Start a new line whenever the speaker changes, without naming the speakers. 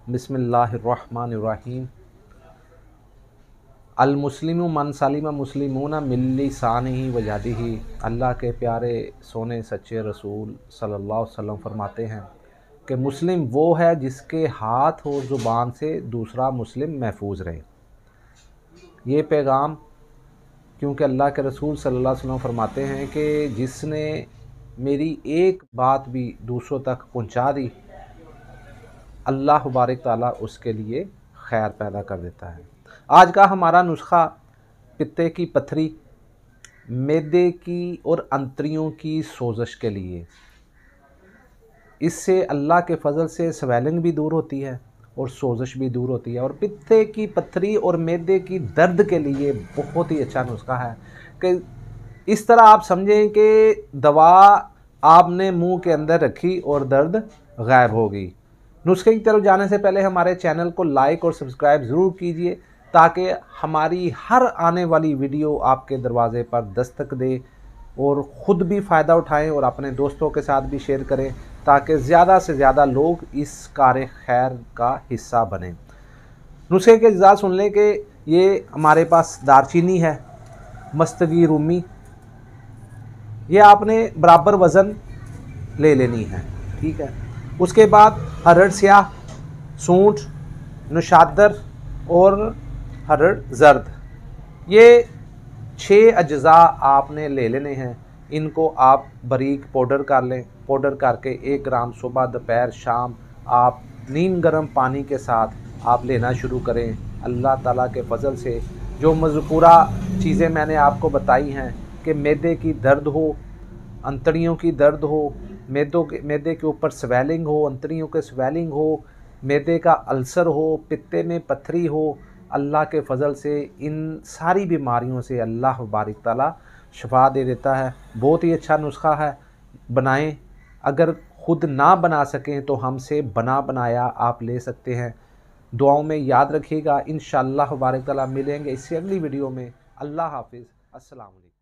बिस्मिल्लाहिर्रहमानिर्रहीम। अलमुस्लिमु मन सलिमा मुस्लिमूना मिन लिसानिही व यदिही। अल्लाह के प्यारे सोने सच्चे रसूल सल्लल्लाहु अलैहि वसल्लम फरमाते हैं कि मुस्लिम वो है जिसके हाथ और ज़ुबान से दूसरा मुस्लिम महफूज रहे। ये पैगाम क्योंकि अल्लाह के रसूल सल्लल्लाहु अलैहि वसल्लम फरमाते हैं कि जिसने मेरी एक बात भी दूसरों तक पहुंचा दी, अल्लाह बारिक ताला उसके लिए खैर पैदा कर देता है। आज का हमारा नुस्खा पित्ते की पथरी, मैदे की और अंतड़ियों की सोजश के लिए। इससे अल्लाह के फ़ज़ल से स्वेलिंग भी दूर होती है और सोजश भी दूर होती है। और पित्ते की पथरी और मैदे की दर्द के लिए बहुत ही अच्छा नुस्खा है कि इस तरह आप समझें कि दवा आपने मुंह के अंदर रखी और दर्द गायब हो गई। नुस्खे की तरफ जाने से पहले हमारे चैनल को लाइक और सब्सक्राइब ज़रूर कीजिए ताकि हमारी हर आने वाली वीडियो आपके दरवाज़े पर दस्तक दे और ख़ुद भी फ़ायदा उठाएं और अपने दोस्तों के साथ भी शेयर करें ताकि ज़्यादा से ज़्यादा लोग इस कार खैर का हिस्सा बनें। नुस्खे के अज्जा सुन लें कि ये हमारे पास दारचीनी है, मस्तगी रूमी, ये आपने बराबर वज़न ले लेनी है, ठीक है। उसके बाद हरड़ स्याह, सूंठ, नशादर और हरड़ जर्द, ये 6 अज्जा आपने ले लेने हैं। इनको आप बारीक पाउडर कर लें। पाउडर करके 1 ग्राम सुबह दोपहर शाम आप नीम गर्म पानी के साथ आप लेना शुरू करें। अल्लाह ताला के फजल से जो मज़कूरा चीज़ें मैंने आपको बताई हैं कि मैदे की दर्द हो, अंतड़ियों की दर्द हो, मैदे के ऊपर स्वेलिंग हो, अंतड़ियों के स्वेलिंग हो, मैदे का अल्सर हो, पित्ते में पथरी हो, अल्लाह के फ़ज़ल से इन सारी बीमारियों से अल्लाह बारिक ताला शफा दे देता है। बहुत ही अच्छा नुस्खा है, बनाएं। अगर ख़ुद ना बना सकें तो हमसे बना बनाया आप ले सकते हैं। दुआओं में याद रखिएगा। इंशाअल्लाह बारिक ताला मिलेंगे इससे अगली वीडियो में। अल्लाह हाफिज़। अस्सलाम वालेकुम।